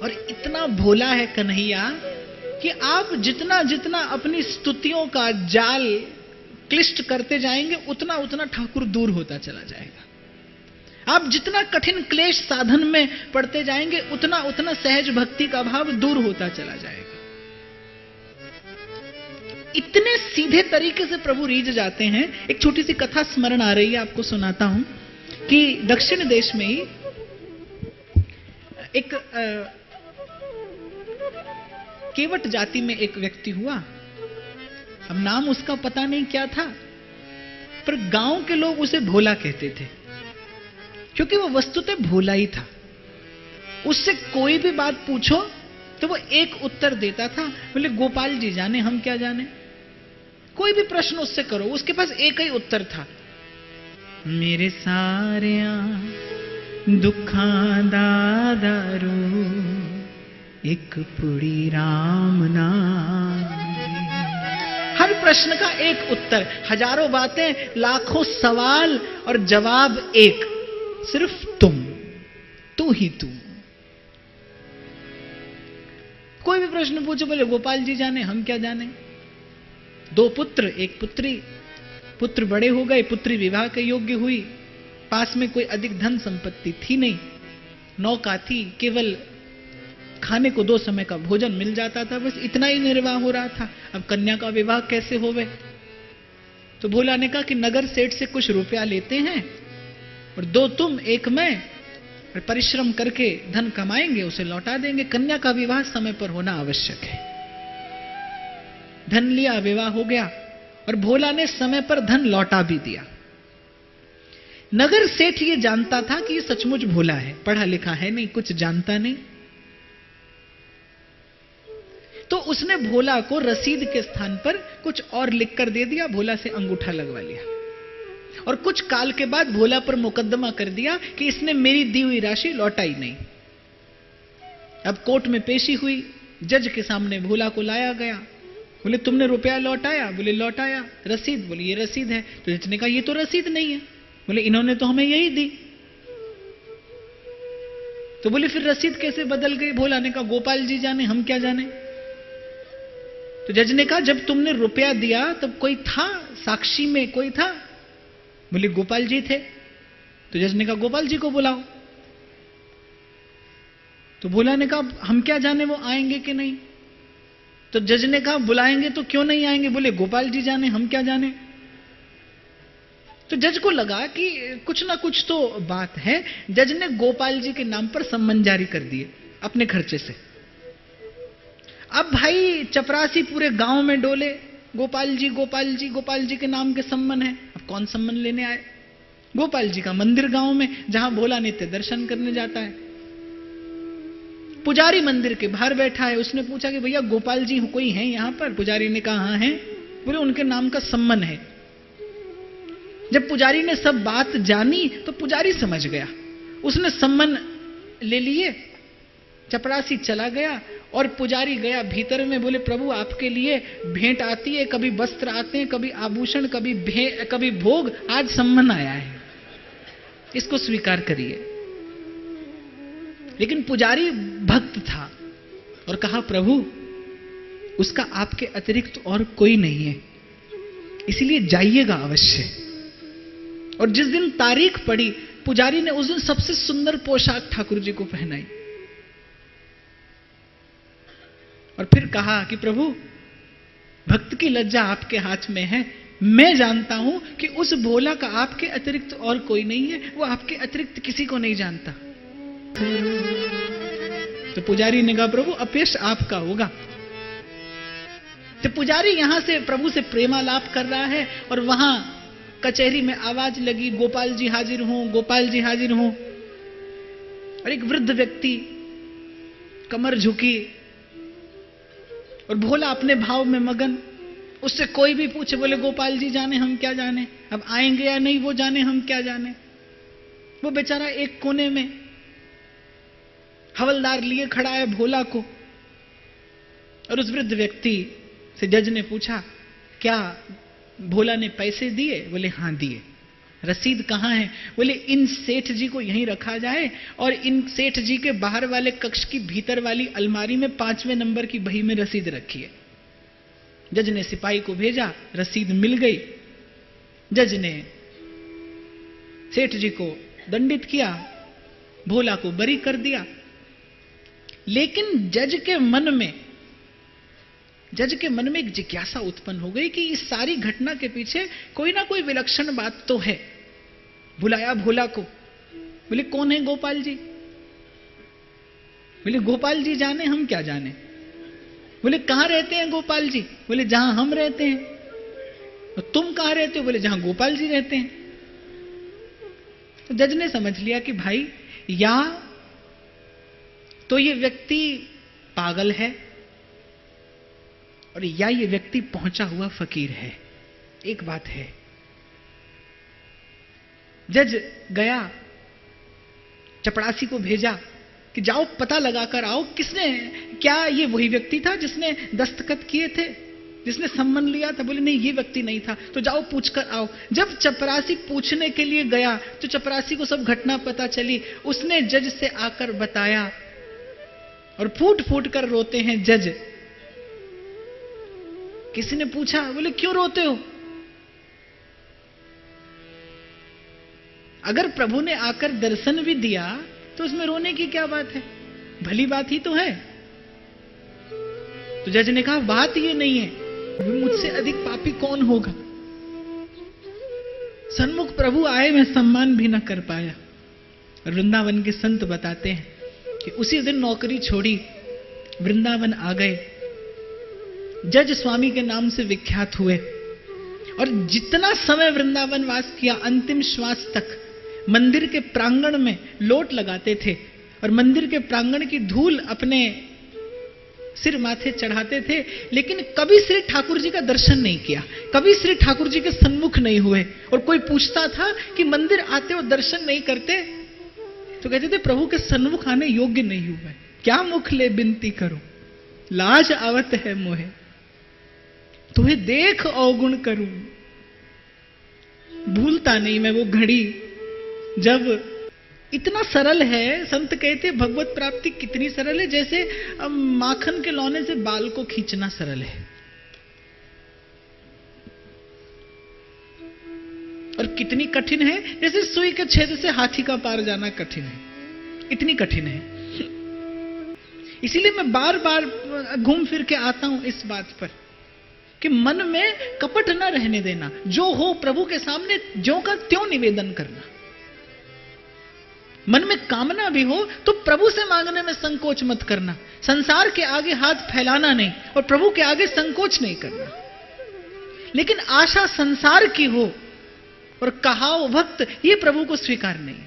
और इतना भोला है कन्हैया कि आप जितना जितना अपनी स्तुतियों का जाल क्लिष्ट करते जाएंगे उतना उतना ठाकुर दूर होता चला जाएगा। आप जितना कठिन क्लेश साधन में पड़ते जाएंगे उतना उतना सहज भक्ति का भाव दूर होता चला जाएगा। इतने सीधे तरीके से प्रभु रीझ जाते हैं। एक छोटी सी कथा स्मरण आ रही है, आपको सुनाता हूं कि दक्षिण देश में ही एक केवट जाति में एक व्यक्ति हुआ। अब नाम उसका पता नहीं क्या था, पर गांव के लोग उसे भोला कहते थे, क्योंकि वो वस्तुतः भोला ही था। उससे कोई भी बात पूछो तो वो एक उत्तर देता था, बोले गोपाल जी जाने, हम क्या जाने। कोई भी प्रश्न उससे करो, उसके पास एक ही उत्तर था, मेरे सारिया दुखां दा दारू एक पुड़ी राम नाम। हर प्रश्न का एक उत्तर, हजारों बातें, लाखों सवाल और जवाब एक, सिर्फ तू ही तू। कोई भी प्रश्न पूछो बोले गोपाल जी जाने, हम क्या जाने। 2 पुत्र, एक पुत्री। पुत्र बड़े हो गए, पुत्री विवाह के योग्य हुई। पास में कोई अधिक धन संपत्ति थी नहीं, नौका थी, केवल खाने को 2 समय का भोजन मिल जाता था, बस इतना ही निर्वाह हो रहा था। अब कन्या का विवाह कैसे होवे। तो भोला ने कहा कि नगर सेठ से कुछ रुपया लेते हैं और 2 तुम 1 मैं, और परिश्रम करके धन कमाएंगे, उसे लौटा देंगे। कन्या का विवाह समय पर होना आवश्यक है। धन लिया, विवाह हो गया, और भोला ने समय पर धन लौटा भी दिया। नगर सेठ ये जानता था कि ये सचमुच भोला है, पढ़ा लिखा है नहीं, कुछ जानता नहीं। तो उसने भोला को रसीद के स्थान पर कुछ और लिखकर दे दिया, भोला से अंगूठा लगवा लिया, और कुछ काल के बाद भोला पर मुकदमा कर दिया कि इसने मेरी दी हुई राशि लौटाई नहीं। अब कोर्ट में पेशी हुई, जज के सामने भोला को लाया गया। बोले तुमने रुपया लौटाया? बोले लौटाया। रसीद? बोले ये रसीद है। तो जज ने कहा ये तो रसीद नहीं है। बोले इन्होंने तो हमें यही दी। तो बोले फिर रसीद कैसे बदल गई? भोला ने कहा गोपाल जी जाने, हम क्या जाने। तो जज ने कहा जब तुमने रुपया दिया तब कोई था साक्षी में, कोई था? बोले गोपाल जी थे। तो जज ने कहा गोपाल जी को बुलाओ। तो भोला ने कहा हम क्या जाने वो आएंगे कि नहीं। तो जज ने कहा बुलाएंगे तो क्यों नहीं आएंगे। बोले गोपाल जी जाने, हम क्या जाने। तो जज को लगा कि कुछ ना कुछ तो बात है। जज ने गोपाल जी के नाम पर सम्मन जारी कर दिए अपने खर्चे से। अब भाई चपरासी पूरे गांव में डोले, गोपाल जी गोपाल जी गोपाल जी के नाम के सम्मन है। अब कौन सम्मन लेने आए? गोपाल जी का मंदिर गांव में, जहां भोला नित्य दर्शन करने जाता है। पुजारी मंदिर के बाहर बैठा है। उसने पूछा कि भैया गोपाल जी कोई हैं यहां पर? पुजारी ने कहा हाँ है। बोले उनके नाम का सम्मन है। जब पुजारी ने सब बात जानी तो पुजारी समझ गया, उसने सम्मन ले लिए। चपरासी चला गया और पुजारी गया भीतर में। बोले प्रभु आपके लिए भेंट आती है, कभी वस्त्र आते हैं, कभी आभूषण, कभी भोग, आज सम्मन आया है, इसको स्वीकार करिए। लेकिन पुजारी भक्त था और कहा प्रभु उसका आपके अतिरिक्त और कोई नहीं है, इसलिए जाइएगा अवश्य। और जिस दिन तारीख पड़ी, पुजारी ने उस दिन सबसे सुंदर पोशाक ठाकुर जी को पहनाई और फिर कहा कि प्रभु भक्त की लज्जा आपके हाथ में है। मैं जानता हूं कि उस भोला का आपके अतिरिक्त और कोई नहीं है, वो आपके अतिरिक्त किसी को नहीं जानता। तो पुजारी ने कहा प्रभु अपयश आपका होगा। तो पुजारी यहां से प्रभु से प्रेमालाप कर रहा है और वहां कचहरी में आवाज लगी गोपाल जी हाजिर हों, गोपाल जी हाजिर हों। और एक वृद्ध व्यक्ति कमर झुकी और भोला अपने भाव में मगन। उससे कोई भी पूछे बोले गोपाल जी जाने, हम क्या जाने। अब आएंगे या नहीं वो जाने, हम क्या जाने। वो बेचारा एक कोने में हवलदार लिए खड़ा है भोला को। और उस वृद्ध व्यक्ति से जज ने पूछा क्या भोला ने पैसे दिए? बोले हाँ दिए। रसीद कहां है? बोले इन सेठ जी को यहीं रखा जाए और इन सेठ जी के बाहर वाले कक्ष की भीतर वाली अलमारी में 5वें नंबर की बही में रसीद रखी है। जज ने सिपाही को भेजा, रसीद मिल गई। जज ने सेठ जी को दंडित किया, भोला को बरी कर दिया। लेकिन जज के मन में एक जिज्ञासा उत्पन्न हो गई कि इस सारी घटना के पीछे कोई ना कोई विलक्षण बात तो है। बुलाया भोला को, बोले कौन है गोपाल जी? बोले गोपाल जी जाने, हम क्या जाने। बोले कहां रहते हैं गोपाल जी? बोले जहां हम रहते हैं। और तुम कहां रहते हो? बोले जहां गोपाल जी रहते हैं। तो जज ने समझ लिया कि भाई या तो ये व्यक्ति पागल है और या ये व्यक्ति पहुंचा हुआ फकीर है। एक बात है। जज गया, चपरासी को भेजा कि जाओ पता लगाकर आओ किसने, क्या ये वही व्यक्ति था जिसने दस्तखत किए थे, जिसने सम्मन लिया था? बोले नहीं, ये व्यक्ति नहीं था। तो जाओ पूछकर आओ। जब चपरासी पूछने के लिए गया तो चपरासी को सब घटना पता चली। उसने जज से आकर बताया और फूट फूट कर रोते हैं जज। किसी ने पूछा, बोले क्यों रोते हो? अगर प्रभु ने आकर दर्शन भी दिया तो उसमें रोने की क्या बात है? भली बात ही तो है। तो जज ने कहा बात ये नहीं है, मुझसे अधिक पापी कौन होगा? सन्मुख प्रभु आए, मैं सम्मान भी न कर पाया। वृंदावन के संत बताते हैं कि उसी दिन नौकरी छोड़ी, वृंदावन आ गए। जज स्वामी के नाम से विख्यात हुए और जितना समय वृंदावन वास किया, अंतिम श्वास तक मंदिर के प्रांगण में लोट लगाते थे और मंदिर के प्रांगण की धूल अपने सिर माथे चढ़ाते थे। लेकिन कभी श्री ठाकुर जी का दर्शन नहीं किया, कभी श्री ठाकुर जी के सन्मुख नहीं हुए। और कोई पूछता था कि मंदिर आते और दर्शन नहीं करते, तो कहते थे प्रभु के सन्मुख आने योग्य नहीं हुआ। क्या मुख ले बिनती करूं, लाज आवत है मोहे, तुम्हें देख अवगुण करूं। भूलता नहीं मैं वो घड़ी जब इतना सरल है। संत कहते भगवत प्राप्ति कितनी सरल है, जैसे माखन के लौने से बाल को खींचना सरल है। और कितनी कठिन है, जैसे सुई के छेद से हाथी का पार जाना कठिन है, इतनी कठिन है। इसीलिए मैं बार बार घूम फिर के आता हूं इस बात पर कि मन में कपट न रहने देना। जो हो प्रभु के सामने ज्यों का त्यों निवेदन करना। मन में कामना भी हो तो प्रभु से मांगने में संकोच मत करना। संसार के आगे हाथ फैलाना नहीं और प्रभु के आगे संकोच नहीं करना। लेकिन आशा संसार की हो और कहाओ भक्त, ये प्रभु को स्वीकार नहीं।